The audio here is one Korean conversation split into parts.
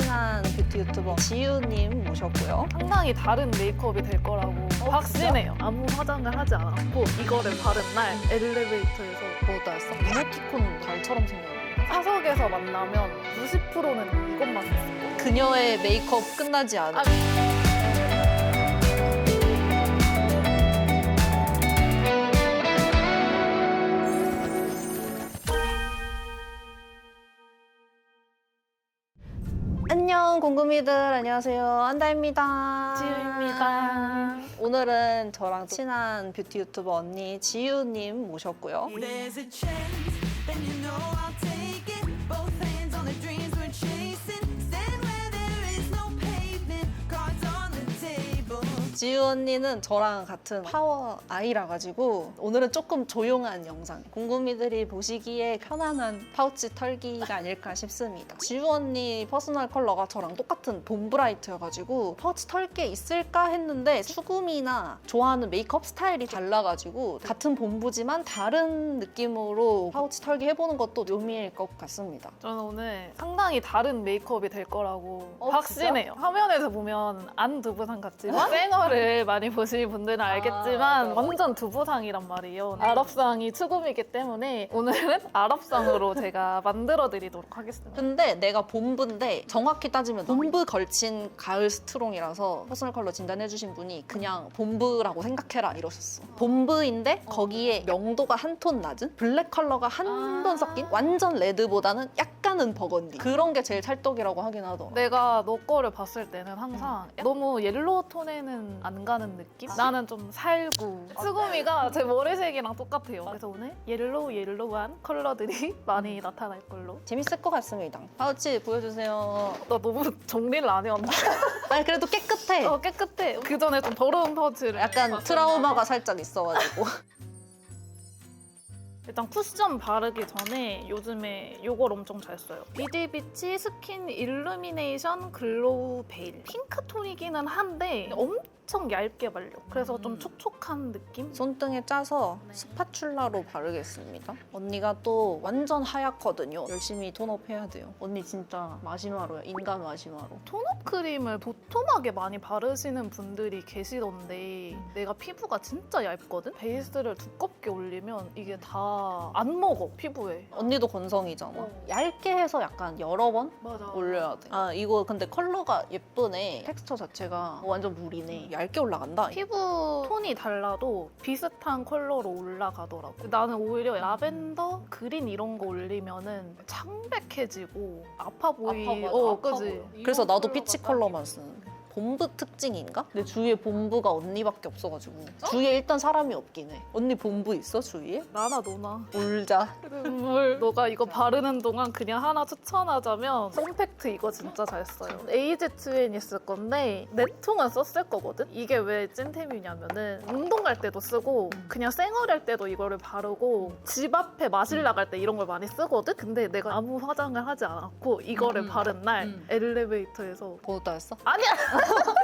친한 뷰티 유튜버 지유님 모셨고요. 상당히 다른 메이크업이 될 거라고 확신해요. 아무 화장을 하지 않았고 이거를 바른 날 엘리베이터에서 뭐다였어? 이모티콘 달처럼 생겼는데? 사석에서 만나면 90%는 이것만 썼을 거예요. 그녀의 메이크업 끝나지 않은 안녕 궁금이들, 안녕하세요, 안다입니다. 지유입니다. 오늘은 저랑 친한 뷰티 유튜버 언니 지유님 모셨고요. There's a chance, then you know I'll take it. Both hands on the dreams we're chasing. Stand where there is no pavement. Cards on the table. 지유 언니는 저랑 같은 파워 아이라 가지고 오늘은 조금 조용한 영상, 궁금이들이 보시기에 편안한 파우치 털기가 아닐까 싶습니다. 지유 언니 퍼스널 컬러가 저랑 똑같은 봄브라이트여가지고 파우치 털 게 있을까 했는데 수금이나 좋아하는 메이크업 스타일이 달라가지고 같은 봄부지만 다른 느낌으로 파우치 털기 해보는 것도 묘미일 것 같습니다. 저는 오늘 상당히 다른 메이크업이 될 거라고 어, 확신해요. 화면에서 보면 안 두부상 같지만 쌩얼을 많이 보신 분들은 알겠지만 맞아. 완전 두부상이란 말이에요. 아랍상이 추금이기 때문에 오늘은 아랍상으로 제가 만들어 드리도록 하겠습니다. 근데 내가 봄브인데 정확히 따지면 봄브 걸친 가을 스트롱이라서 퍼스널 컬러 진단해주신 분이 그냥 봄브라고 생각해라 이러셨어. 봄브인데 거기에 명도가 한 톤 낮은 블랙 컬러가 한 톤 섞인 완전 레드보다는 약간은 버건디, 그런 게 제일 찰떡이라고 하긴 하더라. 내가 너 거를 봤을 때는 항상 너무 옐로우 톤에는 안 가는 느낌? 나는 좀 살구. 수구미가 제 머리색이랑 똑같아요. 그래서 오늘 옐로우한 컬러들이 많이 나타날 걸로. 재밌을 것 같습니다. 파우치 보여주세요. 나 너무 정리를 안 해왔나? 아니 그래도 깨끗해. 깨끗해. 그 전에 좀 더러운 파우치를. 약간 트라우마가 살짝 있어가지고. 일단 쿠션 바르기 전에 요즘에 이걸 엄청 잘 써요. 비디비치 스킨 일루미네이션 글로우 베일. 핑크톤이기는 한데 엄청 얇게 발려. 그래서 좀 촉촉한 느낌? 손등에 짜서 스파츌라로 바르겠습니다. 언니가 또 완전 하얗거든요. 열심히 톤업 해야 돼요. 언니 진짜 마시마로야. 인간 마시마로. 톤업 크림을 도톰하게 많이 바르시는 분들이 계시던데 내가 피부가 진짜 얇거든? 베이스를 두껍게 올리면 이게 다 안 먹어, 피부에. 언니도 건성이잖아. 얇게 해서 약간 여러 번 맞아. 올려야 돼. 아 이거 근데 컬러가 예쁘네. 텍스처 자체가 완전 물이네. 얇게 올라간다. 피부 톤이 달라도 비슷한 컬러로 올라가더라고. 나는 오히려 라벤더, 그린 이런 거 올리면은 창백해지고 아파 보여. 그지? 그래서 나도 피치 컬러만 쓰는데. 봄브 특징인가? 내 주위에 봄브가 언니밖에 없어가지고 주위에 일단 사람이 없긴 해. 언니 봄브 있어 주위에? 나나 너나. 울자. 물. 너가 이거 바르는 동안 그냥 하나 추천하자면 솜팩트 이거 진짜 잘 써요. AZ2N이 쓸 건데 내 통은 썼을 거거든? 이게 왜 찐템이냐면은 운동 갈 때도 쓰고 그냥 쌩얼할 때도 이거를 바르고 집 앞에 마실 나갈 때 이런 걸 많이 쓰거든? 근데 내가 아무 화장을 하지 않았고 이거를 바른 날 엘리베이터에서 보다였어? 아니야!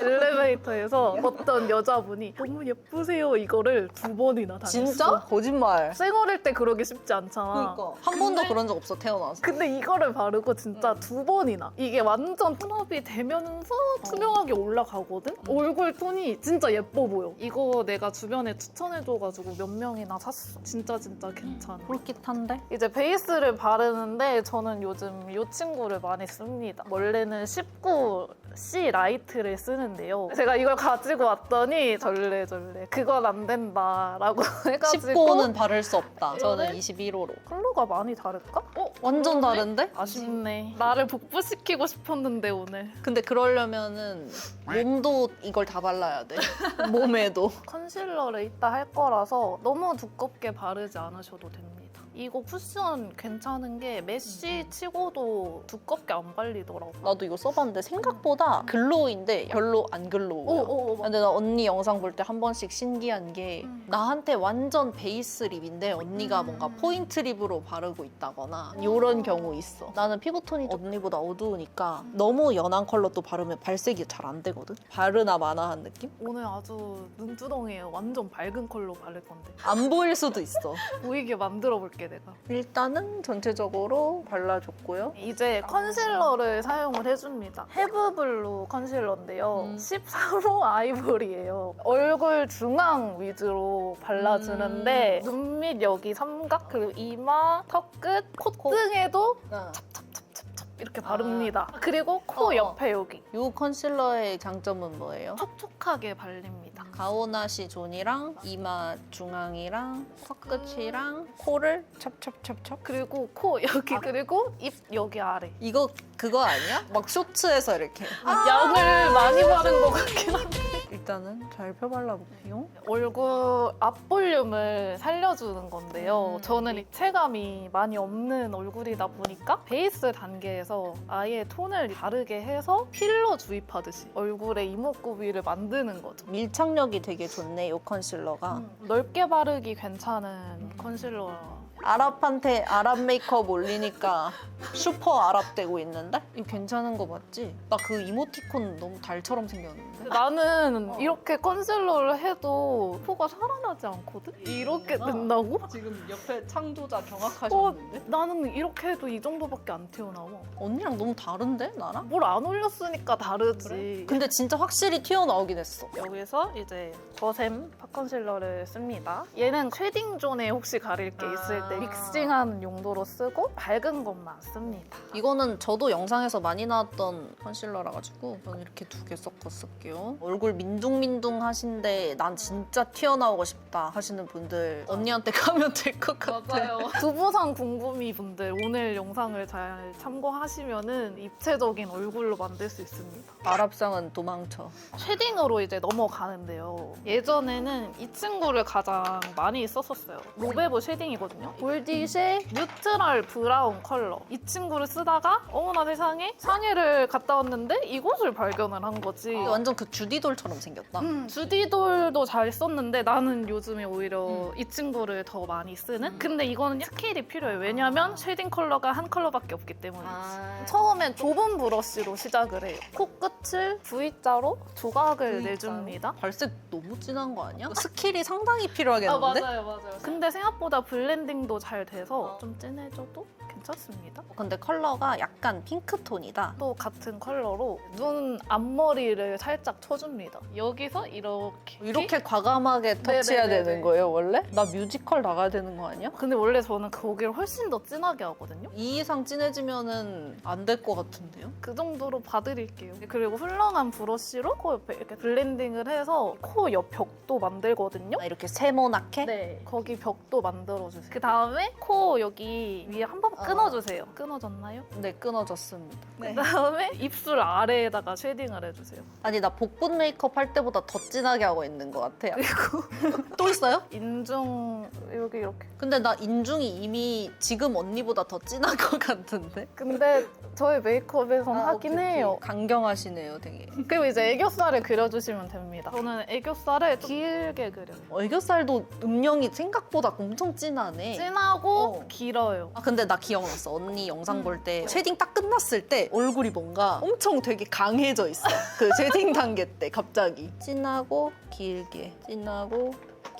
엘리베이터에서 어떤 여자분이 너무 예쁘세요 이거를 2번이나 다녔어. 진짜? 거짓말. 쌩얼일 때 그러기 쉽지 않잖아. 그러니까 한 번도 그런 적 없어 태어나서. 근데 이거를 바르고 진짜 2번이나 이게 완전 톤업이 되면서 투명하게 올라가거든? 얼굴 톤이 진짜 예뻐 보여. 이거 내가 주변에 추천해줘가지고 몇 명이나 샀어. 진짜 괜찮아. 홀깃한데? 이제 베이스를 바르는데 저는 요즘 이 친구를 많이 씁니다. 원래는 19C 라이트를 쓰는데요. 제가 이걸 가지고 왔더니 절레절레 그건 안 된다라고 해가지고 19호는 바를 수 없다. 저는 21호로. 컬러가 많이 다를까? 완전 다른데? 아쉽네. 나를 복부시키고 싶었는데 오늘. 근데 그러려면은 몸도 이걸 다 발라야 돼. 몸에도. 컨실러를 이따 할 거라서 너무 두껍게 바르지 않으셔도 됩니다. 이거 쿠션 괜찮은 게 메쉬 치고도 두껍게 안 발리더라고. 나도 이거 써봤는데 생각보다 글로우인데 별로 안 글로우야. 근데 나 언니 영상 볼 때 한 번씩 신기한 게 나한테 완전 베이스 립인데 언니가 뭔가 포인트 립으로 바르고 있다거나 이런 경우 있어. 나는 피부톤이 언니보다 어두우니까 너무 연한 컬러 또 바르면 발색이 잘 안 되거든? 바르나 마나한 느낌? 오늘 아주 눈두덩이에 완전 밝은 컬러 바를 건데 안 보일 수도 있어. 보이게 만들어 볼게요. 발라줄게 내가. 일단은 전체적으로 발라줬고요. 이제 컨실러를 사용을 해줍니다. 헤브블루 컨실러인데요. 13호 아이보리예요. 얼굴 중앙 위주로 발라주는데 눈 밑 여기 삼각 그리고 이마, 턱끝, 콧등에도 이렇게 바릅니다. 그리고 코 옆에 여기 이 컨실러의 장점은 뭐예요? 촉촉하게 발립니다. 가오나시 존이랑 이마 중앙이랑 턱끝이랑 코를 첩첩첩첩. 그리고 코 여기 그리고 입 여기 아래. 이거 그거 아니야? 막 쇼츠에서 이렇게. 양을 많이 바른 것 같긴 한데. 일단은 잘 펴발라볼게요. 얼굴 앞 볼륨을 살려주는 건데요. 저는 입체감이 많이 없는 얼굴이다 보니까 베이스 단계에서 아예 톤을 다르게 해서 필러 주입하듯이 얼굴에 이목구비를 만드는 거죠. 밀착력이 되게 좋네, 이 컨실러가. 넓게 바르기 괜찮은 컨실러. 아랍한테 아랍 메이크업 올리니까 슈퍼 아랍 되고 있는데? 이거 괜찮은 거 맞지? 나 그 이모티콘 너무 달처럼 생겼는데? 나는 이렇게 컨실러를 해도 코가 살아나지 않거든? 이렇게 된다고? 지금 옆에 창조자 나는 이렇게 해도 이 정도밖에 안 튀어나와. 언니랑 너무 다른데, 나랑? 뭘 안 올렸으니까 다르지. 근데 진짜 확실히 튀어나오긴 했어. 여기서 이제 거샘 팟컨실러를 씁니다. 얘는 쉐딩 존에 혹시 가릴 게 있을 때 믹싱하는 용도로 쓰고 밝은 것만 씁니다. 이거는 저도 영상에서 많이 나왔던 컨실러라 가지고 저는 이렇게 2개 섞어 쓸게요. 얼굴 민둥민둥 하신데 난 진짜 튀어나오고 싶다 하시는 분들 언니한테 가면 될 것 같아. 두부상 궁금이 분들 오늘 영상을 잘 참고하시면은 입체적인 얼굴로 만들 수 있습니다. 아랍상은 도망쳐. 쉐딩으로 이제 넘어가는데요. 예전에는 이 친구를 가장 많이 썼었어요. 로베보 쉐딩이거든요. 골디쉐 뉴트럴 브라운 컬러. 이 친구를 쓰다가 어머나 세상에 상해를 갔다 왔는데 이곳을 발견을 한 거지. 완전 그 주디돌처럼 생겼다. 주디돌도 잘 썼는데 나는 요즘에 오히려 이 친구를 더 많이 쓰는? 근데 이거는 스케일이 필요해요. 왜냐면 쉐딩 컬러가 한 컬러밖에 없기 때문에. 처음엔 좁은 브러쉬로 시작을 해요. 코끝을 V자로 조각을 내줍니다. 발색 너무 진한 거 아니야? 스킬이 상당히 필요하겠는데? 맞아요. 근데 생각보다 블렌딩도 잘 돼서 좀 진해져도 괜찮습니다. 근데 컬러가 약간 핑크톤이다. 또 같은 컬러로 눈 앞머리를 살짝 쳐줍니다. 여기서 이렇게 과감하게 터치해야 네네네네. 되는 거예요, 원래? 나 뮤지컬 나가야 되는 거 아니야? 근데 원래 저는 거기를 훨씬 더 진하게 하거든요. 이 이상 진해지면은 안 될 것 같은데요? 그 정도로 봐드릴게요. 그리고 훌렁한 브러쉬로 코 옆에 이렇게 블렌딩을 해서 코 옆 벽도 만들거든요. 아, 이렇게 세모나게? 네. 거기 벽도 만들어주세요. 그 다음에 코 여기 위에 한 번 끊어주세요. 끊어졌나요? 네, 끊어졌습니다. 그 다음에 입술 아래에다가 쉐딩을 해주세요. 아니, 나 복분 메이크업 할 때보다 더 진하게 하고 있는 것 같아요. 또 있어요? 인중 여기 이렇게. 근데 나 인중이 이미 지금 언니보다 더 진한 것 같은데? 근데 저희 메이크업에선 하긴 해요. 강경하시네요, 되게. 그리고 이제 애교살을 그려주시면 됩니다. 저는 애교살을 길게 그려요. 애교살도 음영이 생각보다 엄청 진하네. 진하고 길어요. 아, 근데 나 기억났어. 언니 영상 볼 때 쉐딩 딱 끝났을 때 얼굴이 뭔가 엄청 되게 강해져 있어. 그 쉐딩 단계 때 갑자기. 진하고 길게, 진하고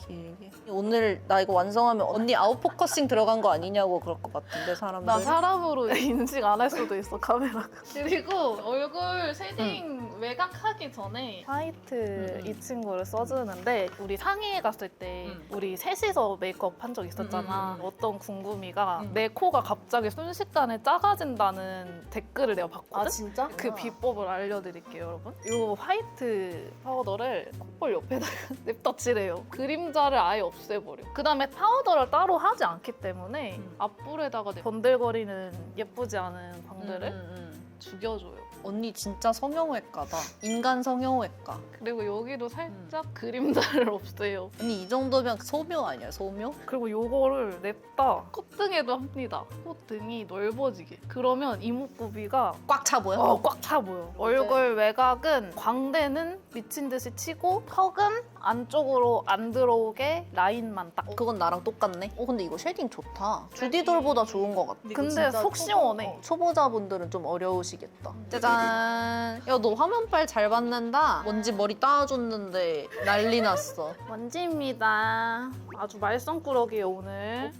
길게. 오늘 나 이거 완성하면 언니 아웃포커싱 들어간 거 아니냐고 그럴 것 같은데, 사람들. 나 사람으로 인식 안 할 수도 있어, 카메라가. 그리고 얼굴 쉐딩 외곽하기 전에 화이트 이 친구를 써주는데 우리 상해에 갔을 때 우리 셋이서 메이크업 한 적 있었잖아. 어떤 궁금이가 내 코가 갑자기 순식간에 작아진다는 댓글을 내가 봤거든? 진짜? 그 비법을 알려드릴게요, 여러분. 이 화이트 파우더를 콧볼 옆에다가 냅다치래요. 그림자를 아예 없애버려. 그 다음에 파우더를 따로 하지 않기 때문에 앞볼에다가 번들거리는 예쁘지 않은 광들을 죽여줘요. 언니 진짜 성형외과다. 인간 성형외과. 그리고 여기도 살짝 그림자를 없애요. 언니 이 정도면 소묘 아니야, 소묘? 그리고 요거를 냅다 콧등에도 합니다. 콧등이 넓어지게. 그러면 이목구비가 꽉 차 보여? 꽉 차 보여. 얼굴 외곽은 광대는 미친 듯이 치고 턱은 안쪽으로 안 들어오게 라인만 딱. 그건 나랑 똑같네. 근데 이거 쉐딩 좋다. 주디돌보다 좋은 것 같아. 근데 속 시원해. 초보자분들은 좀 어려우시겠다. 짜잔. 야, 너 화면빨 잘 받는다. 먼지 머리 따줘줬는데 난리 났어. 먼지입니다. 아주 말썽꾸러기예요, 오늘.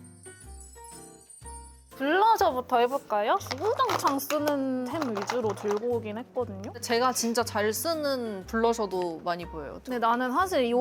블러셔부터 해볼까요? 주구장창 쓰는 템 위주로 들고 오긴 했거든요. 제가 진짜 잘 쓰는 블러셔도 많이 보여요. 근데 나는 사실 이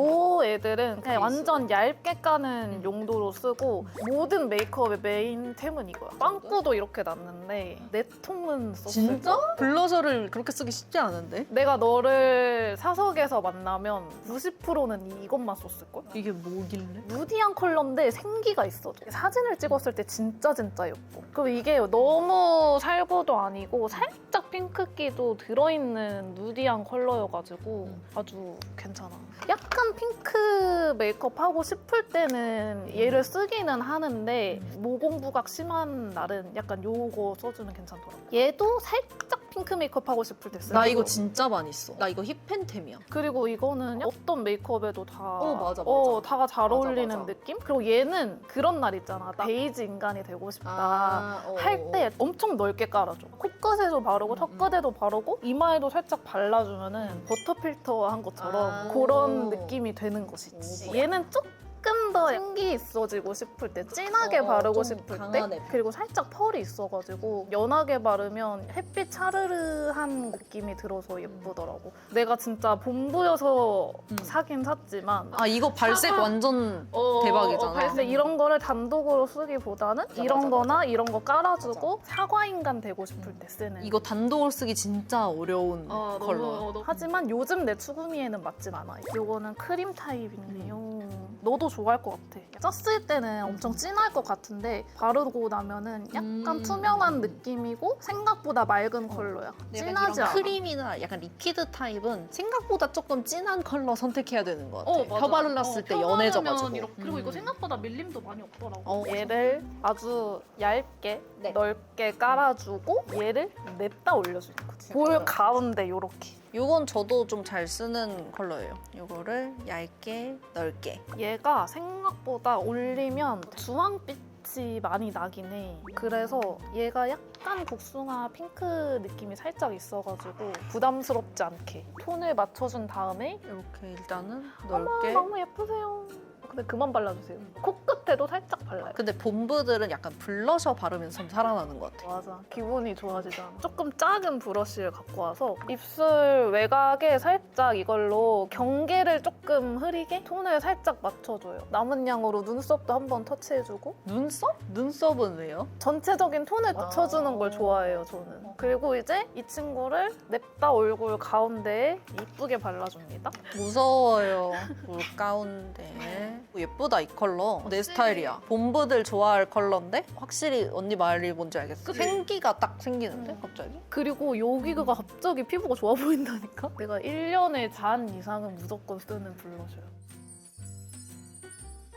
애들은 그냥 완전 얇게 까는 용도로 쓰고 모든 메이크업의 메인 템은 이거야. 빵꾸도 이렇게 났는데 내 통은 썼을 진짜? 거야. 블러셔를 그렇게 쓰기 쉽지 않은데? 내가 너를 사석에서 만나면 90%는 이것만 썼을걸? 이게 뭐길래? 누디한 컬러인데 생기가 있어. 사진을 찍었을 때 진짜 예뻐. 그리고 이게 너무 살구도 아니고 살짝 핑크기도 들어있는 누디한 컬러여가지고 아주 괜찮아. 약간 핑크 메이크업 하고 싶을 때는 얘를 쓰기는 하는데 모공부각 심한 날은 약간 요거 써주면 괜찮더라고. 얘도 살짝 핑크 메이크업 하고 싶을 때 쓰고. 나 이거 진짜 많이 써. 나 이거 힙팬템이야. 그리고 이거는 어떤 메이크업에도 다 맞아. 다가 잘 맞아, 어울리는 맞아. 느낌? 그리고 얘는 그런 날 있잖아. 나 베이지 인간이 되고 싶다. 할 때 엄청 넓게 깔아줘. 코끝에도 바르고 턱끝에도 바르고 이마에도 살짝 발라주면은 버터 필터 한 것처럼 그런 느낌이 되는 것이지. 얘는 조금 더 생기 있어지고 싶을 때, 진하게 바르고 좀 싶을 때, 강한 애. 그리고 살짝 펄이 있어가지고 연하게 바르면 햇빛 차르르한 느낌이 들어서 예쁘더라고. 내가 진짜 본부여서 사긴 샀지만 이거 발색 완전 대박이잖아. 발색 이런 거를 단독으로 쓰기보다는 이런 맞아, 거나 이런 거 깔아주고 사과 인간 되고 싶을 때 쓰는. 이거 단독으로 쓰기 진짜 어려운 컬러. 하지만 요즘 내 추구미에는 맞진 않아. 이거는 크림 타입인데요. 너도 좋아할 것 같아. 썼을 때는 엄청 진할 것 같은데 바르고 나면은 약간 투명한 느낌이고 생각보다 맑은 컬러야. 진하지 않아. 크림이나 약간 리퀴드 타입은 생각보다 조금 진한 컬러 선택해야 되는 것 같아. 맞아. 펴 발랐을 때 연해져가지고. 그리고 이거 생각보다 밀림도 많이 없더라고. 어, 얘를 아주 얇게 네. 넓게 깔아주고 얘를 냅다 올려주는 거지. 볼 가운데 요렇게. 이건 저도 좀 잘 쓰는 컬러예요. 이거를 얇게 넓게. 얘가 생각보다 올리면 주황빛이 많이 나긴 해. 그래서 얘가 약간 복숭아 핑크 느낌이 살짝 있어가지고 부담스럽지 않게 톤을 맞춰준 다음에 이렇게 일단은 어머 넓게. 너무 예쁘세요. 근데 그만 발라주세요. 코끝에도 살짝 발라요. 근데 본부들은 약간 블러셔 바르면서 좀 살아나는 것 같아. 맞아. 기분이 좋아지잖아. 조금 작은 브러쉬를 갖고 와서 입술 외곽에 살짝 이걸로 경계를 조금 흐리게 톤을 살짝 맞춰줘요. 남은 양으로 눈썹도 한번 터치해주고 눈썹? 눈썹은 왜요? 전체적인 톤을 맞춰주는 걸 좋아해요, 저는. 그리고 이제 이 친구를 냅다 얼굴 가운데에 이쁘게 발라줍니다. 무서워요. 물 가운데. 예쁘다 이 컬러. 내 스타일이야. 본부들 좋아할 컬러인데 확실히 언니 말이 뭔지 알겠어. 그치? 생기가 딱 생기는데 갑자기? 그리고 여기가 갑자기 피부가 좋아 보인다니까? 내가 1년에 반 이상은 무조건 쓰는 블러셔요.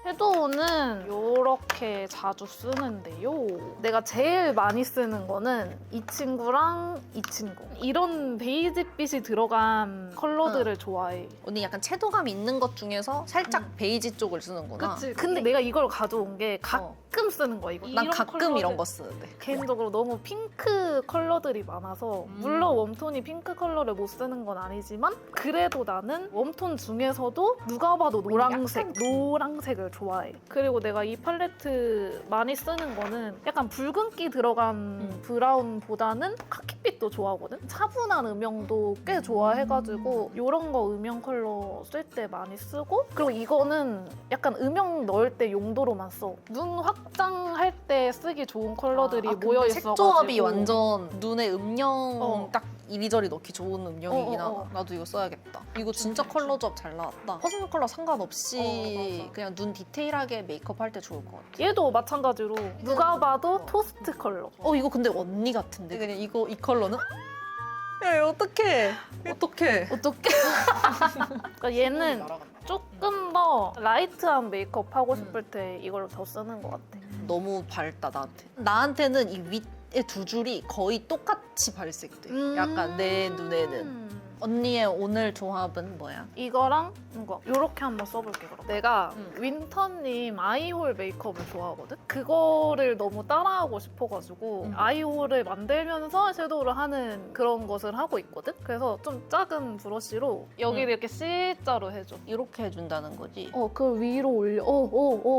섀도우는 이렇게 자주 쓰는데요. 내가 제일 많이 쓰는 거는 이 친구랑 이 친구. 이런 베이지빛이 들어간 컬러들을 좋아해. 언니 약간 채도감 있는 것 중에서 살짝 베이지 쪽을 쓰는구나. 근데 내가 이걸 가져온 게 가끔 쓰는 거야, 이거. 난 가끔 컬러들. 이런 거 쓰는데. 개인적으로 너무 핑크 컬러들이 많아서 물론 웜톤이 핑크 컬러를 못 쓰는 건 아니지만 그래도 나는 웜톤 중에서도 누가 봐도 노란색을 좋아해. 그리고 내가 이 팔레트 많이 쓰는 거는 약간 붉은기 들어간 브라운보다는 카키빛도 좋아하거든. 차분한 음영도 꽤 좋아해가지고 이런 거 음영 컬러 쓸 때 많이 쓰고, 그리고 이거는 약간 음영 넣을 때 용도로만 써. 눈 확장할 때 쓰기 좋은 컬러들이 모여 있어가지고 색조합이 완전 눈에 음영 딱 이리저리 넣기 좋은 음영이긴 하다. 어. 나도 이거 써야겠다. 이거 진짜 컬러 조합 잘 나왔다. 퍼스널 컬러 상관없이 맞아. 그냥 눈 디테일하게 메이크업 할 때 좋을 것 같아. 얘도 마찬가지로 누가 봐도 토스트 컬러. 이거 근데 언니 같은데? 그냥 이 컬러는? 야, 이거 어떡해. 어떡해. 어떻게? 그러니까 얘는 조금 더 라이트한 메이크업 하고 싶을 때 이걸 더 쓰는 것 같아. 너무 밝다, 나한테. 나한테는 이 윗에 두 줄이 거의 똑같이 발색돼. 약간 내 눈에는. 언니의 오늘 조합은 뭐야? 이거랑 이거 요렇게 한번 써볼게 그럼. 내가 윈터님 아이홀 메이크업을 좋아하거든? 그거를 너무 따라하고 싶어가지고 아이홀을 만들면서 섀도우를 하는 그런 것을 하고 있거든? 그래서 좀 작은 브러쉬로 여기를 이렇게 C자로 해줘. 이렇게 해준다는 거지? 그 위로 올려.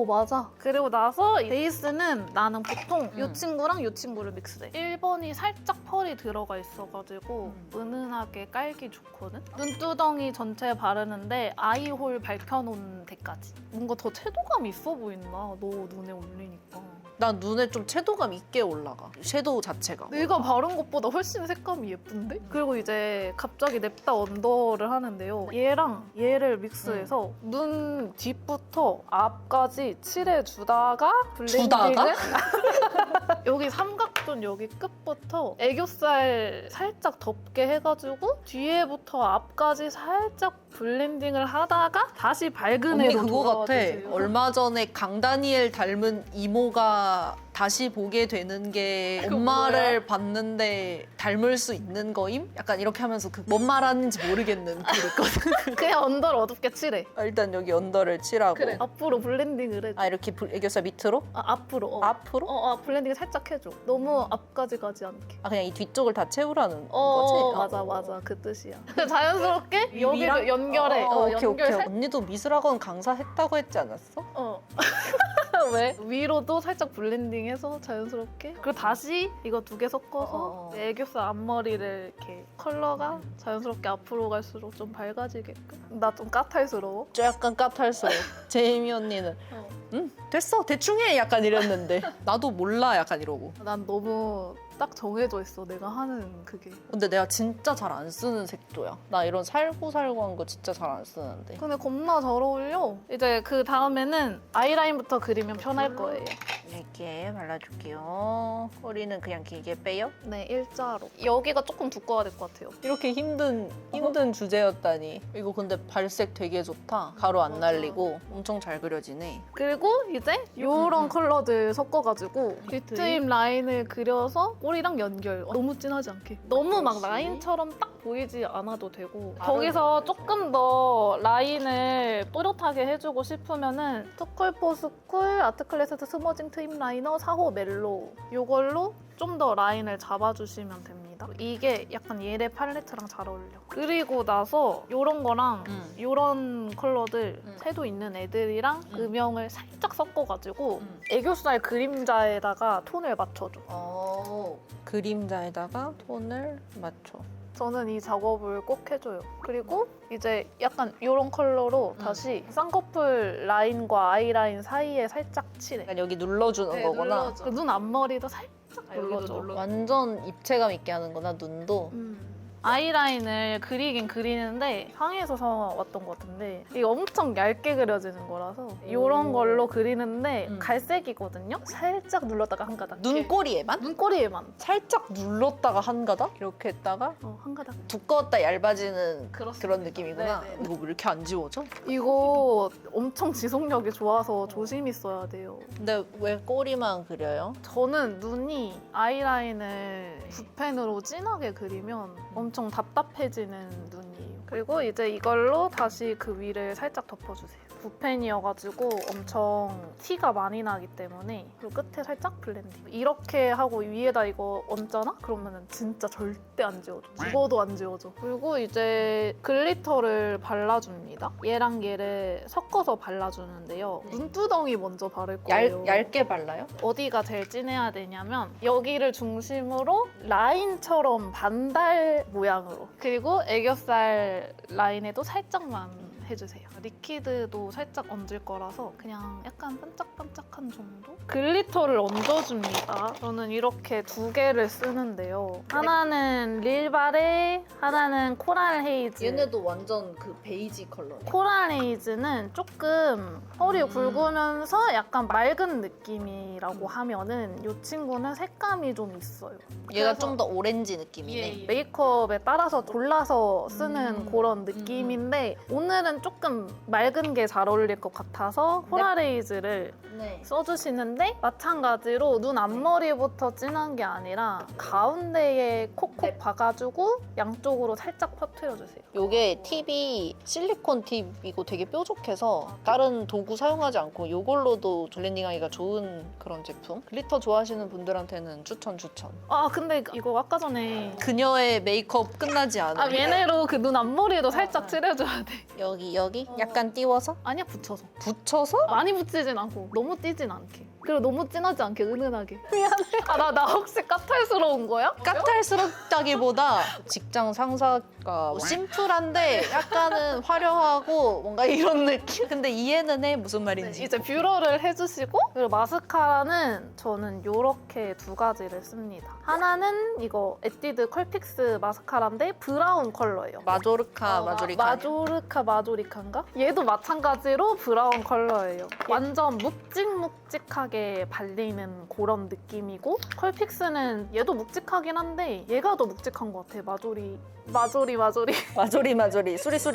맞아. 그리고 나서 이 베이스는 나는 보통 이 친구랑 이 친구를 믹스해. 1번이 살짝 펄이 들어가 있어가지고 은은하게 깔기 좋거든? 눈두덩이 전체에 바르는데 아이홀 밝혀놓은 데까지. 뭔가 더 채도감 있어 보인다. 너 눈에 올리니까. 난 눈에 좀 채도감 있게 올라가. 섀도우 자체가. 내가 바른 것보다 훨씬 색감이 예쁜데? 그리고 이제 갑자기 냅다 언더를 하는데요. 얘랑 얘를 믹스해서 눈 뒤부터 앞까지 칠해주다가 블렌딩을 여기 삼각존 여기 끝부터 애교살 살짝 덮게 해가지고 뒤에부터 앞까지 살짝 블렌딩을 하다가 다시 밝은 언니 애로 그거 같아. 돌아와주세요. 얼마 전에 강다니엘 닮은 이모가 다시 보게 되는 게 그거 엄마를 봤는데 닮을 수 있는 거임? 약간 이렇게 하면서 그 뭔 말하는지 모르겠는 그 있거든. 그냥 언더를 어둡게 칠해. 일단 여기 언더를 칠하고. 앞으로 블렌딩을 해. 이렇게 애교살 밑으로? 앞으로. 앞으로? 블렌딩 살짝 해줘. 너무 앞까지 가지 않게. 그냥 이 뒤쪽을 다 채우라는 거지? 맞아. 그 뜻이야. 자연스럽게 여기를 연결해. 오케이. 연결 살. 언니도 미술학원 강사했다고 했지 않았어? 왜? 위로도 살짝 블렌딩해서 자연스럽게. 그리고 다시 이거 두 개 섞어서 애교살 앞머리를 이렇게 컬러가 자연스럽게 앞으로 갈수록 좀 밝아지게끔. 나 좀 까탈스러워. 약간 까탈스러워. 제이미 언니는 됐어 대충 해 약간 이랬는데 나도 몰라 약간 이러고. 난 너무 딱 정해져 있어. 내가 하는 그게. 근데 내가 진짜 잘 안 쓰는 색조야. 나 이런 살구살구한 거 진짜 잘 안 쓰는데. 근데 겁나 잘 어울려. 이제 그 다음에는 아이라인부터 그리면 편할 거예요. 이렇게 발라줄게요. 꼬리는 그냥 길게 빼요? 네, 일자로. 여기가 조금 두꺼워야 될 것 같아요. 이렇게 힘든 주제였다니. 이거 근데 발색 되게 좋다. 가루 안 날리고 엄청 잘 그려지네. 그리고 이제 이런 컬러들 섞어가지고 뒷트임 라인을 그려서 꼬리랑 연결. 너무 진하지 않게. 너무 막 라인처럼 딱 보이지 않아도 되고 거기서 조금 더 라인을 또렷하게 해주고 싶으면은 투쿨포스쿨 아트클래스 스머징 트임 라이너 4호 멜로 이걸로 좀 더 라인을 잡아주시면 됩니다. 이게 약간 얘네 팔레트랑 잘 어울려. 그리고 나서 이런 거랑 이런 컬러들 채도 있는 애들이랑 음영을 살짝 섞어가지고 애교살 그림자에다가 톤을 맞춰줘. 그림자에다가 톤을 맞춰. 저는 이 작업을 꼭 해줘요. 그리고 이제 약간 이런 컬러로 다시 쌍꺼풀 라인과 아이라인 사이에 살짝 칠해. 약간 여기 눌러주는 거구나. 그 눈 앞머리도 살짝 눌러줘. 완전 입체감 있게 하는구나 눈도. 아이라인을 그리긴 그리는데 상해에서 사왔던 것 같은데 이게 엄청 얇게 그려지는 거라서 이런 걸로 그리는데 갈색이거든요? 살짝 눌렀다가 한 가닥. 눈꼬리에만? 눈꼬리에만. 살짝 눌렀다가 한 가닥? 이렇게 했다가 한 가닥. 두꺼웠다 얇아지는 그렇습니다. 그런 느낌이구나. 네네. 이거 왜 이렇게 안 지워져? 이거 엄청 지속력이 좋아서 조심히 써야 돼요. 근데 왜 꼬리만 그려요? 저는 눈이 아이라인을 붓펜으로 진하게 그리면 엄청 답답해지는 눈이에요. 그리고 이제 이걸로 다시 그 위를 살짝 덮어주세요. 붓펜이어가지고 엄청 티가 많이 나기 때문에 그리고 끝에 살짝 블렌딩. 이렇게 하고 위에다 이거 얹잖아? 그러면 진짜 절대 안 지워져. 죽어도 안 지워져. 그리고 이제 글리터를 발라줍니다. 얘랑 얘를 섞어서 발라주는데요. 눈두덩이 먼저 바를 거예요. 얇게 발라요? 어디가 제일 진해야 되냐면 여기를 중심으로 라인처럼 반달 모양으로. 그리고 애교살 라인에도 살짝만 해주세요. 리퀴드도 살짝 얹을 거라서 그냥 약간 반짝반짝한 정도? 글리터를 얹어줍니다. 저는 이렇게 두 개를 쓰는데요. 하나는 릴바레, 하나는 코랄 헤이즈. 얘네도 완전 그 베이지 컬러네. 코랄 헤이즈는 조금 펄이 굵으면서 약간 맑은 느낌이라고 하면은 이 친구는 색감이 좀 있어요. 얘가 그래서- 좀 더 오렌지 느낌이네. 메이크업에 따라서 골라서 쓰는 그런 느낌인데 오늘은 얘는 조금 맑은 게 잘 어울릴 것 같아서 폴라레이즈를 네. 써주시는데 마찬가지로 눈 앞머리부터 진한 게 아니라 가운데에 콕콕 박아주고 양쪽으로 살짝 퍼트려주세요. 요게 팁이 실리콘 팁이고 되게 뾰족해서 다른 도구 사용하지 않고 요걸로도 블렌딩하기가 좋은 그런 제품. 글리터 좋아하시는 분들한테는 추천. 아 근데 이거 아까 전에 그녀의 메이크업 끝나지 않은 얘네로 그 눈 앞머리에도 살짝 칠해줘야 돼. 여기 약간 띄워서 아니야 붙여서. 붙여서 많이 붙이진 않고 너무 띄진 않게. 그리고 너무 진하지 않게 은은하게. 미안해. 나 혹시 까탈스러운 거야? 까탈스럽다기보다 직장 상사가 심플한데 약간은 화려하고 뭔가 이런 느낌. 근데 이해는 해 무슨 말인지. 이제 뷰러를 해주시고 그리고 마스카라는 저는 이렇게 두 가지를 씁니다. 하나는 이거 에뛰드 컬픽스 마스카라인데 브라운 컬러예요. 마조르카 마조리카인가? 얘도 마찬가지로 브라운 컬러예요. 완전 묵직묵직하게 발리는 그런 느낌이고 컬픽스는 얘도 묵직하긴 한데 얘가 더 묵직한 것 같아. 마조리 수리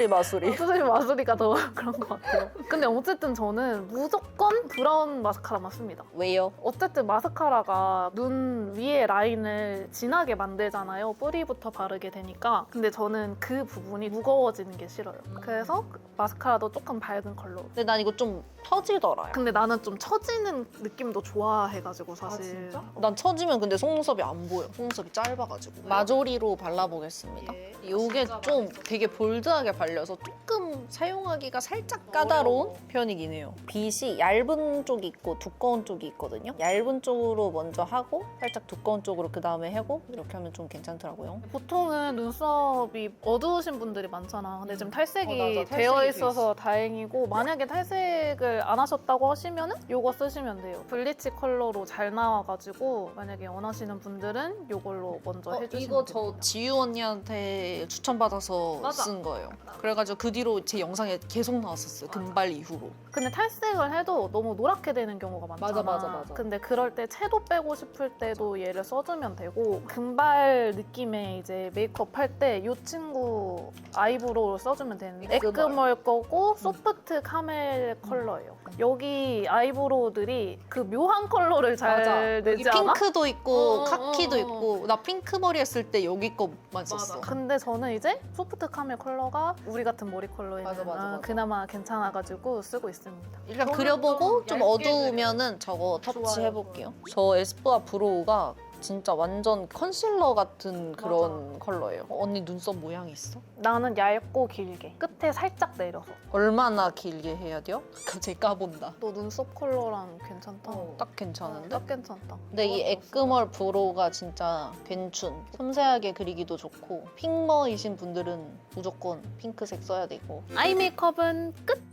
마수리. 수술 마술이가 더 그런 것 같아요. 근데 어쨌든 저는 무조건 브라운 마스카라만 씁니다. 왜요? 어쨌든 마스카라가 눈 위에 라인을 진하게 만들잖아요. 뿌리부터 바르게 되니까. 근데 저는 그 부분이 무거워지는 게 싫어요. 그래서 마스카라도 조금 밝은 컬러. 근데 난 이거 좀 처지더라. 근데 나는 좀 처지는 느낌도 좋아해가지고 사실. 난 처지면 근데 속눈썹이 안 보여. 속눈썹이 짧아가지고. 마조리로 발라보겠습니다. 이게 좀 되게 볼드하게 발려서 조금 사용하기가 살짝 까다로운 편이긴 해요. 빗이 얇은 쪽이 있고 두꺼운 쪽이 있거든요. 얇은 쪽으로 먼저 하고 살짝 두꺼운 쪽으로 그 다음에 하고 이렇게 하면 좀 괜찮더라고요. 보통은 눈썹이 어두우신 분들이 많잖아. 근데 지금 탈색이 맞아. 탈색이 되어 돼 있어서 다행이고 만약에 탈색을 안 하셨다고 하시면은 이거 쓰시면 돼요. 블리치 컬러로 잘 나와가지고 만약에 원하시는 분들은 이걸로 먼저 해주시면 이거 됩니다. 저 지유 언니한테 추천받아서 맞아. 쓴 거예요. 그래가지고 그 뒤로 제 영상에 계속 나왔었어요. 금발 이후로. 근데 탈색을 해도 너무 노랗게 되는 경우가 많잖아. 맞아. 근데 그럴 때 채도 빼고 싶을 때도 얘를 써주면 되고 금발 느낌의 이제 메이크업 할 때 이 친구 아이브로우를 써주면 되는데 에크멀 거고 소프트 카멜 컬러예요. 여기 아이브로우들이 그 묘한 컬러를 잘 내지 여기 않아? 핑크도 있고 어, 카키도 어, 어. 있고 나 핑크 머리 했을 때 여기 거만 썼어. 근데 저는 이제 소프트 카멜 컬러가 우리 같은 머리 컬러에는 맞아. 그나마 괜찮아가지고 쓰고 있습니다. 일단 그려보고 좀 얇게 어두우면은 저거 터치 좋아요, 해볼게요. 저 에스쁘아 브로우가 진짜 완전 컨실러 같은 그런 컬러예요. 언니 눈썹 모양이 있어? 나는 얇고 길게 끝에 살짝 내려서. 얼마나 길게 해야 돼요? 갑자기 까본다. 너 눈썹 컬러랑 괜찮다. 딱 괜찮은데? 딱 괜찮다. 근데 이 에크멀 브로우가 진짜 괜춘. 섬세하게 그리기도 좋고 핑머이신 분들은 무조건 핑크색 써야 되고. 아이 메이크업은 끝!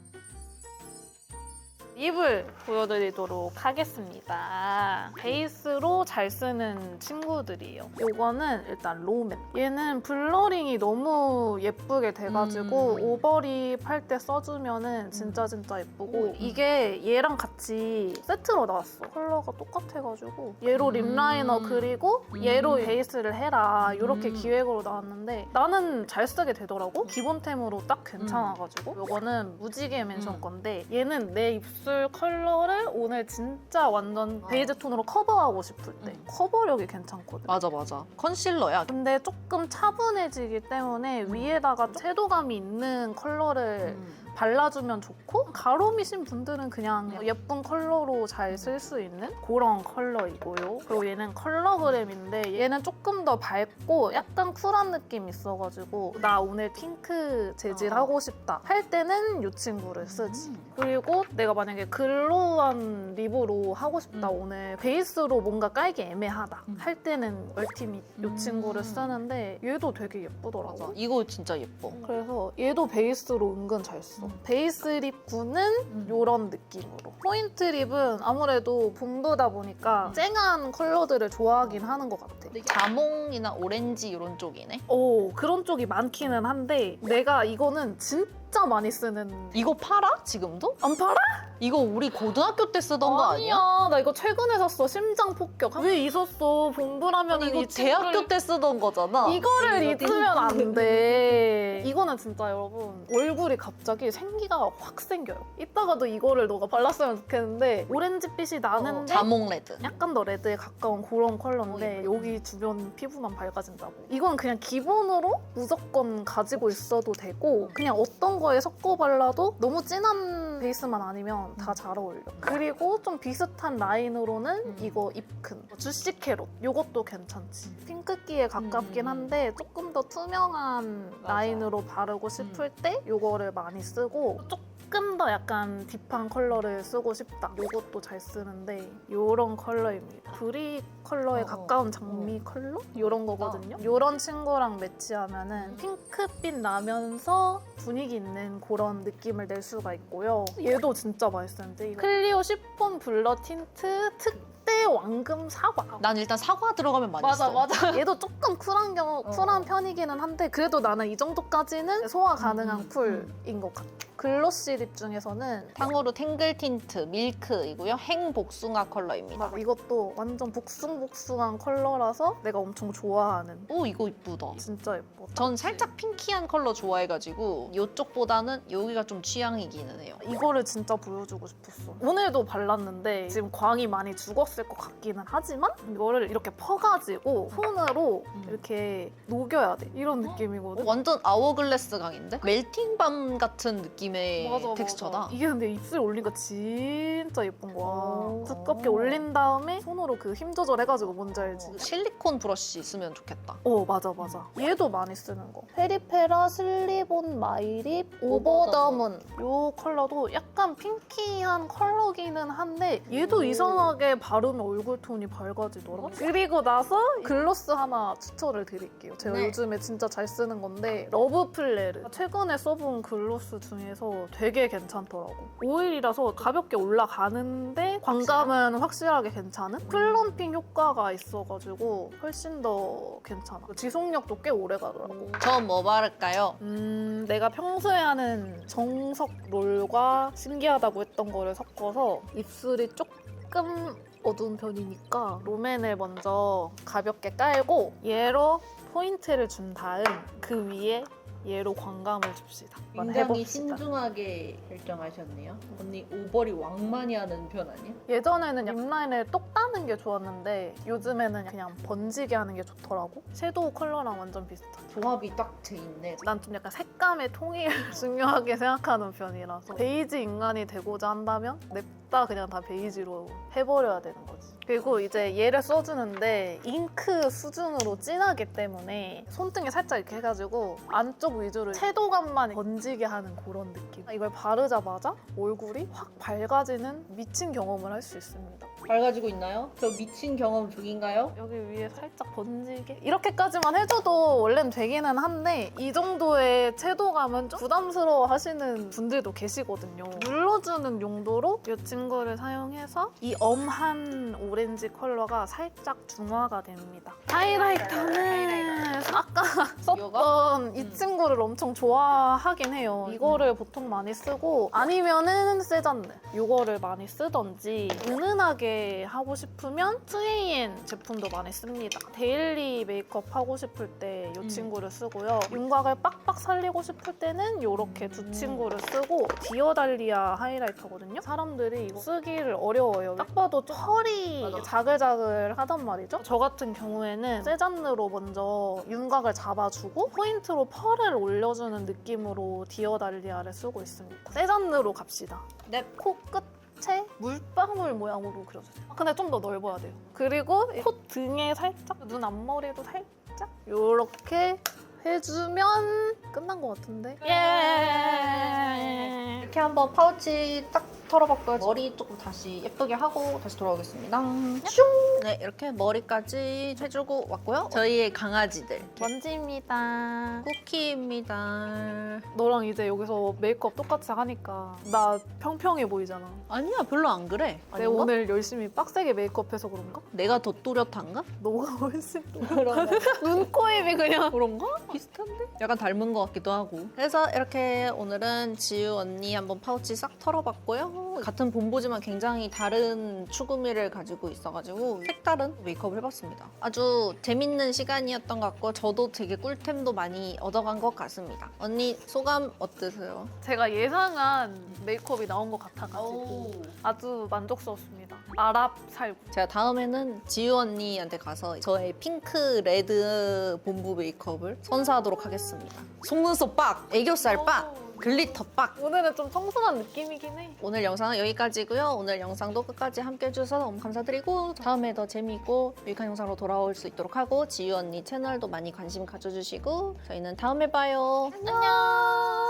립을 보여드리도록 하겠습니다. 베이스로 잘 쓰는 친구들이에요. 이거는 일단 롬앤. 얘는 블러링이 너무 예쁘게 돼가지고 오버립 할 때 써주면은 진짜 예쁘고 이게 얘랑 같이 세트로 나왔어. 컬러가 똑같아가지고 얘로 립 라이너 그리고 얘로 베이스를 해라 이렇게 기획으로 나왔는데 나는 잘 쓰게 되더라고. 기본템으로 딱 괜찮아가지고 이거는 무지개 멘션 건데 얘는 내 입술 컬러를 오늘 진짜 완전 베이지 톤으로 커버하고 싶을 때 커버력이 괜찮거든. 맞아. 컨실러야. 근데 조금 차분해지기 때문에 위에다가 채도감이 있는 컬러를 발라주면 좋고 가로미신 분들은 그냥 예쁜 컬러로 잘 쓸 수 있는 그런 컬러이고요. 그리고 얘는 컬러그램인데 얘는 조금 더 밝고 약간 쿨한 느낌이 있어가지고 나 오늘 핑크 재질 하고 싶다 할 때는 이 친구를 쓰지. 그리고 내가 만약에 글로우한 립으로 하고 싶다 오늘 베이스로 뭔가 깔기 애매하다 할 때는 얼티밋 이 친구를 쓰는데 얘도 되게 예쁘더라고. 이거 진짜 예뻐. 그래서 얘도 베이스로 은근 잘 써. 베이스 립구는 이런 느낌으로. 포인트 립은 아무래도 봄도다 보니까 쨍한 컬러들을 좋아하긴 하는 것 같아. 자몽이나 오렌지 이런 쪽이네. 오, 그런 쪽이 많기는 한데 내가 이거는 진짜 많이 쓰는. 이거 팔아? 지금도? 안 팔아? 이거 우리 고등학교 때 쓰던 거 아니야? 나 이거 최근에 샀어. 심장 폭격. 왜 있었어? 봄도라면 이거 대학교 때 쓰던 거잖아. 이거를 잊으면 안 돼. 이거는 진짜 여러분 얼굴이 갑자기 생기가 확 생겨요. 이따가도 이거를 너가 발랐으면 좋겠는데 오렌지빛이 나는데 자몽 레드. 약간 더 레드에 가까운 그런 컬러인데 여기 주변 피부만 밝아진다고. 이건 그냥 기본으로 무조건 가지고 있어도 되고 그냥 어떤 거에 섞어 발라도 너무 진한 베이스만 아니면 다 잘 어울려. 그리고 좀 비슷한 라인으로는 이거 입큰 주시 캐롯 이것도 괜찮지. 핑크기에 가깝긴 한데 조금 더 투명한 맞아. 라인으로 바르고 싶을 때 이거를 많이 쓰고 조금 더 약간 딥한 컬러를 쓰고 싶다. 이것도 잘 쓰는데 이런 컬러입니다. 브릭 컬러에 가까운 장미 컬러? 이런 거거든요. 이런 친구랑 매치하면은 핑크빛 나면서 분위기 있는 그런 느낌을 낼 수가 있고요. 얘도 진짜 맛있었는데 이거 클리오 쉬폰 블러 틴트 특대 왕금 사과. 난 일단 사과 들어가면 맛있어. 맞아. 얘도 조금 쿨한 편이기는 한데 그래도 나는 이 정도까지는 소화 가능한 쿨인 것 같아. 글로시 립 중에서는 탕후루 탱글 틴트 밀크이고요. 행 복숭아 컬러입니다. 이것도 완전 복숭복숭한 컬러라서 내가 엄청 좋아하는. 오, 이거 이쁘다. 진짜 예뻐. 전 살짝 핑키한 컬러 좋아해가지고 이쪽보다는 여기가 좀 취향이기는 해요. 이거를 진짜 보여주고 싶었어. 오늘도 발랐는데 지금 광이 많이 죽었을 것 같기는 하지만 이거를 이렇게 퍼가지고 손으로 이렇게 녹여야 돼. 이런 느낌이거든. 완전 아워글래스 강인데? 멜팅밤 같은 느낌의 텍스처다. 이게 근데 입술에 올리니까 진짜 예쁜 거야. 오. 두껍게 올린 다음에 손으로 그 힘 조절해가지고 뭔지 알지? 실리콘 브러쉬 쓰면 좋겠다. 맞아. 얘도 많이 쓰는 거. 페리페라 슬립온 마이립 오버더문. 이 컬러도 약간 핑키한 컬러기는 한데 얘도 이상하게 바르면 얼굴 톤이 밝아지더라. 그리고 나서 글로스 하나 추천을 드릴게요. 제가 네. 요즘에 진짜 잘 쓰는 건데 러브 플레르. 최근에 써본 글로스 중에서 되게 괜찮더라고. 오일이라서 가볍게 올라가는데 광감은 확실하게 괜찮은? 플럼핑 효과가 있어가지고 훨씬 더 괜찮아. 지속력도 꽤 오래 가더라고. 저 뭐 바를까요? 내가 평소에 하는 정석 롤과 신기하다고 했던 거를 섞어서 입술이 조금 어두운 편이니까 롬앤을 먼저 가볍게 깔고 얘로 포인트를 준 다음 그 위에 얘로 광감을 줍시다. 한번 굉장히 해봅시다. 신중하게 결정하셨네요. 언니 오버리 왕만이 하는 편 아니야? 예전에는 립라인을 똑 따는 게 좋았는데 요즘에는 그냥 번지게 하는 게 좋더라고. 섀도우 컬러랑 완전 비슷하죠. 조합이 딱 돼 있네. 난 좀 약간 색감의 통일을 중요하게 생각하는 편이라서 베이지 인간이 되고자 한다면 냅다 그냥 다 베이지로 해버려야 되는 거지. 그리고 이제 얘를 써주는데 잉크 수준으로 진하기 때문에 손등에 살짝 이렇게 해가지고 안쪽 위주로 채도감만 번지게 하는 그런 느낌. 이걸 바르자마자 얼굴이 확 밝아지는 미친 경험을 할 수 있습니다. 밝아지고 있나요? 저 미친 경험 중인가요? 여기 위에 살짝 번지게 이렇게까지만 해줘도 원래는 되기는 한데 이 정도의 채도감은 좀 부담스러워 하시는 분들도 계시거든요. 눌러주는 용도로 이 친구를 사용해서 이 엄한 오렌지 컬러가 살짝 중화가 됩니다. 하이라이터는 아까 썼던 이 친구를 엄청 좋아하긴 해요. 이거를 보통 많이 쓰고 아니면은 세잔느 이거를 많이 쓰던지 은은하게 하고 싶으면 2AM 제품도 많이 씁니다. 데일리 메이크업 하고 싶을 때 이 친구를 쓰고요. 윤곽을 빡빡 살리고 싶을 때는 이렇게 두 친구를 쓰고 디어달리아 하이라이터거든요. 사람들이 이거 쓰기를 어려워요. 딱 봐도 좀 펄이 자글자글 하단 말이죠. 저 같은 경우에는 세잔느로 먼저 윤곽을 잡아주고 포인트로 펄을 올려주는 느낌으로 디어달리아를 쓰고 있습니다. 세잔느로 갑시다. 네. 코끝 채 물방울 모양으로 그려주세요. 근데 좀 더 넓어야 돼요. 그리고 콧 등에 살짝, 눈 앞머리도 살짝 이렇게 해주면 끝난 것 같은데? 예! 이렇게 한번 파우치 딱 털어봤고요. 머리 조금 다시 예쁘게 하고 다시 돌아오겠습니다. 슝! 네, 이렇게 머리까지 해주고 왔고요. 저희의 강아지들. 먼지입니다. 쿠키입니다. 너랑 이제 여기서 메이크업 똑같이 하니까 나 평평해 보이잖아. 아니야, 별로 안 그래. 내가 아닌가? 오늘 열심히 빡세게 메이크업해서 그런가? 내가 더 또렷한가? 너가 훨씬 그런가? 눈, 코, 입이 그냥 그런가? 비슷한데? 약간 닮은 것 같기도 하고. 그래서 이렇게 오늘은 지우 언니 한번 파우치 싹 털어봤고요. 같은 본보지만 굉장히 다른 추구미를 가지고 있어가지고 색다른 메이크업을 해봤습니다. 아주 재밌는 시간이었던 것 같고 저도 되게 꿀템도 많이 얻어간 것 같습니다. 언니 소감 어떠세요? 제가 예상한 메이크업이 나온 것 같아가지고 아주 만족스럽습니다. 아랍 살구. 제가 다음에는 지유 언니한테 가서 저의 핑크 레드 본부 메이크업을 선사하도록 하겠습니다. 속눈썹 빡! 애교살 빡! 글리터 빡! 오늘은 좀 청순한 느낌이긴 해. 오늘 영상은 여기까지고요. 오늘 영상도 끝까지 함께 해주셔서 너무 감사드리고 다음에 더 재미있고 유익한 영상으로 돌아올 수 있도록 하고 지유 언니 채널도 많이 관심 가져주시고 저희는 다음에 봐요. 안녕.